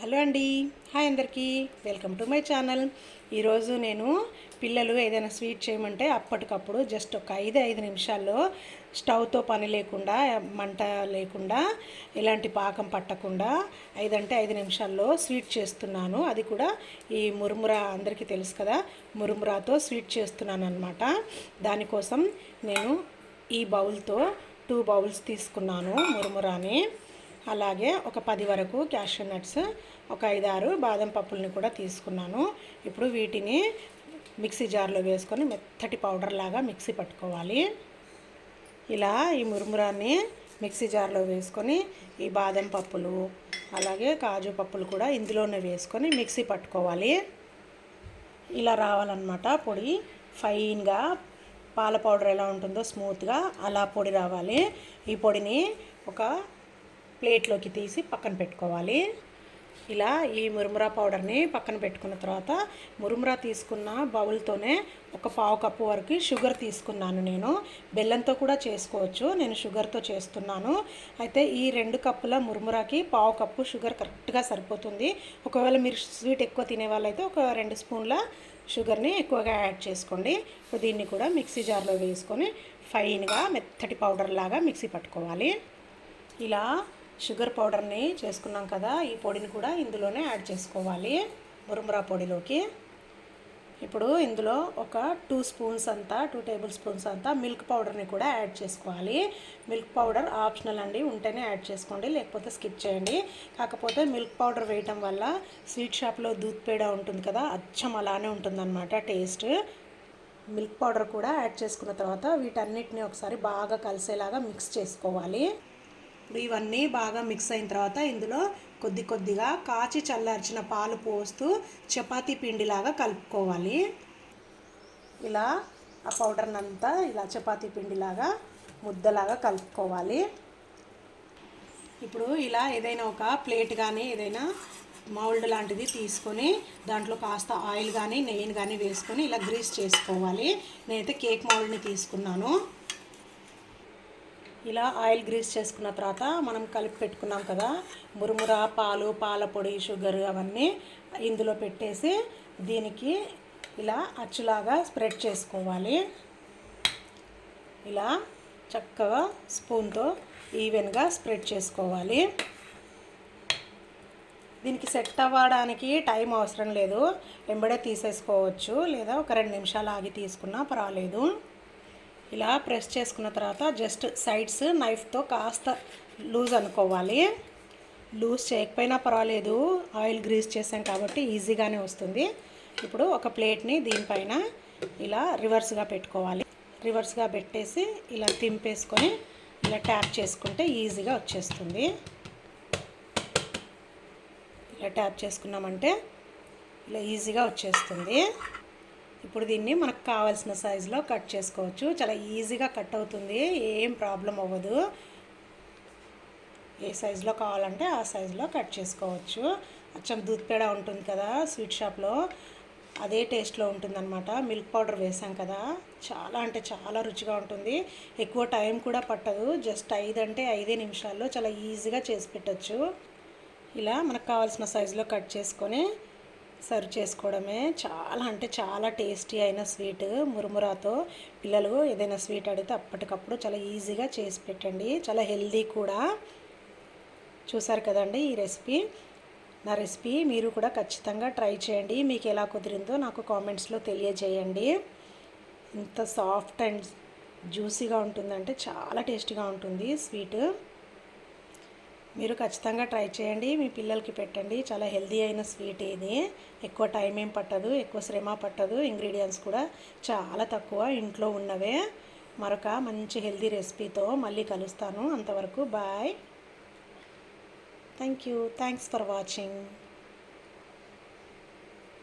Hello అండి, hi అందరికీ, welcome to my channel. ఈరోజు నేను పిల్లలు ఏదైనా స్వీట్ చేయమంటే అప్పటికప్పుడు జస్ట్ ఒక 5 నిమిషాల్లో స్టవ్తో పని లేకుండా, మంట లేకుండా, ఎలాంటి పాకం పట్టకుండా 5 నిమిషాల్లో స్వీట్ చేస్తున్నాను. అది కూడా ఈ మురుమురా, అందరికీ తెలుసు కదా, మురుమురాతో స్వీట్ చేస్తున్నాను అనమాట. దానికోసం నేను ఈ బౌల్తో 2 బౌల్స్ తీసుకున్నాను మురుమురాని. అలాగే ఒక 10 వరకు క్యాష్యూ నట్స్, ఒక 5-6 బాదం పప్పుల్ని కూడా తీసుకున్నాను. ఇప్పుడు వీటిని మిక్సీ జార్లో వేసుకొని మెత్తటి పౌడర్ లాగా మిక్సీ పట్టుకోవాలి. ఇలా ఈ మురుమురాన్ని మిక్సీ జార్లో వేసుకొని ఈ బాదం పప్పులు అలాగే కాజు పప్పులు కూడా ఇందులోనే వేసుకొని మిక్సీ పట్టుకోవాలి. ఇలా రావాలన్నమాట పొడి, ఫైన్గా పాల పౌడర్ ఎలా ఉంటుందో స్మూత్గా అలా పొడి రావాలి. ఈ పొడిని ఒక ప్లేట్లోకి తీసి పక్కన పెట్టుకోవాలి. ఇలా ఈ మురుమురా పౌడర్ని పక్కన పెట్టుకున్న తర్వాత మురుమురా తీసుకున్న బౌల్తోనే ఒక 1/2 కప్పు వరకు షుగర్ తీసుకున్నాను. నేను బెల్లంతో కూడా చేసుకోవచ్చు, నేను షుగర్తో చేస్తున్నాను. అయితే ఈ 2 కప్పుల మురుమురాకి 1/2 కప్పు షుగర్ కరెక్ట్గా సరిపోతుంది. ఒకవేళ మీరు స్వీట్ ఎక్కువ తినే వాళ్ళైతే ఒక 2 స్పూన్ల షుగర్ని ఎక్కువగా యాడ్ చేసుకోండి. దీన్ని కూడా మిక్సీ జార్లో వేసుకొని ఫైన్గా మెత్తటి పౌడర్ లాగా మిక్సీ పట్టుకోవాలి. ఇలా షుగర్ పౌడర్ని చేసుకున్నాం కదా, ఈ పొడిని కూడా ఇందులోనే యాడ్ చేసుకోవాలి మురుమురా పొడిలోకి. ఇప్పుడు ఇందులో ఒక 2 టేబుల్ స్పూన్స్ అంతా మిల్క్ పౌడర్ని కూడా యాడ్ చేసుకోవాలి. మిల్క్ పౌడర్ ఆప్షనల్ అండి, ఉంటేనే యాడ్ చేసుకోండి, లేకపోతే స్కిప్ చేయండి. కాకపోతే మిల్క్ పౌడర్ వేయటం వల్ల స్వీట్ షాప్లో దూద్ పేడ ఉంటుంది కదా, అచ్చం అలానే ఉంటుందన్నమాట టేస్ట్. మిల్క్ పౌడర్ కూడా యాడ్ చేసుకున్న తర్వాత వీటన్నిటిని ఒకసారి బాగా కలిసేలాగా మిక్స్ చేసుకోవాలి. ఇప్పుడు ఇవన్నీ బాగా మిక్స్ అయిన తర్వాత ఇందులో కొద్దిగా కాచి చల్లార్చిన పాలు పోస్తూ చపాతీ పిండిలాగా కలుపుకోవాలి. ఇలా ఆ పౌడర్ని అంతా ఇలా చపాతీ పిండిలాగా ముద్దలాగా కలుపుకోవాలి. ఇప్పుడు ఇలా ఏదైనా ఒక ప్లేట్ కానీ ఏదైనా మౌల్డ్ లాంటిది తీసుకొని దాంట్లో కాస్త ఆయిల్ కానీ నెయ్యిని కానీ వేసుకొని ఇలా గ్రీస్ చేసుకోవాలి. నేనైతే కేక్ మౌల్డ్ని తీసుకున్నాను. ఇలా ఆయిల్ గ్రీస్ చేసుకున్న తర్వాత మనం కలిపి పెట్టుకున్నాం కదా మురుమురా, పాల పొడి, షుగర్ అవన్నీ ఇందులో పెట్టేసి దీనికి ఇలా అచ్చులాగా స్ప్రెడ్ చేసుకోవాలి. ఇలా చక్కగా స్పూన్తో ఈవెన్గా స్ప్రెడ్ చేసుకోవాలి. దీనికి సెట్ అవ్వడానికి టైం అవసరం లేదు, వెంబడే తీసేసుకోవచ్చు, లేదా ఒక 2 నిమిషాలు ఆగి తీసుకున్నా పర్వాలేదు. ఇలా ప్రెస్ చేసుకున్న తర్వాత జస్ట్ సైడ్స్ నైఫ్తో కాస్త లూజ్ అనుకోవాలి. లూజ్ చేయకపోయినా పర్వాలేదు, ఆయిల్ గ్రీస్ చేసాం కాబట్టి ఈజీగానే వస్తుంది. ఇప్పుడు ఒక ప్లేట్ని దీనిపైన ఇలా రివర్స్గా పెట్టుకోవాలి. రివర్స్గా పెట్టేసి ఇలా తింపేసుకొని ఇలా ట్యాప్ చేసుకుంటే ఈజీగా వచ్చేస్తుంది. ఇలా ట్యాప్ చేసుకున్నామంటే ఇలా ఈజీగా వచ్చేస్తుంది. ఇప్పుడు దీన్ని మనకు కావాల్సిన సైజులో కట్ చేసుకోవచ్చు. చాలా ఈజీగా కట్ అవుతుంది, ఏం ప్రాబ్లం అవ్వదు. ఏ సైజులో కావాలంటే ఆ సైజులో కట్ చేసుకోవచ్చు. అచ్చం దూద్ పేడ ఉంటుంది కదా స్వీట్ షాప్లో, అదే టేస్ట్లో ఉంటుందన్నమాట. మిల్క్ పౌడర్ వేసాం కదా, చాలా అంటే చాలా రుచిగా ఉంటుంది. ఎక్కువ టైం కూడా పట్టదు, జస్ట్ 5 నిమిషాల్లో చాలా ఈజీగా చేసి పెట్టచ్చు. ఇలా మనకు కావాల్సిన సైజులో కట్ చేసుకొని సర్వ్ చేసుకోవడమే. చాలా అంటే చాలా టేస్టీ అయిన స్వీట్ మురుమురాతో. పిల్లలు ఏదైనా స్వీట్ అడిగితే అప్పటికప్పుడు చాలా ఈజీగా చేసి పెట్టండి, చాలా హెల్దీ కూడా. చూసారు కదండి ఈ రెసిపీ. నా రెసిపీ మీరు కూడా ఖచ్చితంగా ట్రై చేయండి. మీకు ఎలా కుదిరిందో నాకు కామెంట్స్లో తెలియజేయండి. ఇంత సాఫ్ట్ అండ్ జ్యూసీగా ఉంటుందంటే చాలా టేస్టీగా ఉంటుంది స్వీట్. మీరు ఖచ్చితంగా ట్రై చేయండి, మీ పిల్లలకి పెట్టండి. చాలా హెల్దీ అయిన స్వీట్ ఇది, ఎక్కువ టైం ఏం పట్టదు, ఎక్కువ శ్రమ పట్టదు. ఇంగ్రీడియంట్స్ కూడా చాలా తక్కువ, ఇంట్లో ఉన్నవే. మరొక మంచి హెల్దీ రెసిపీతో మళ్ళీ కలుస్తాను. అంతవరకు బాయ్. Thanks for watching.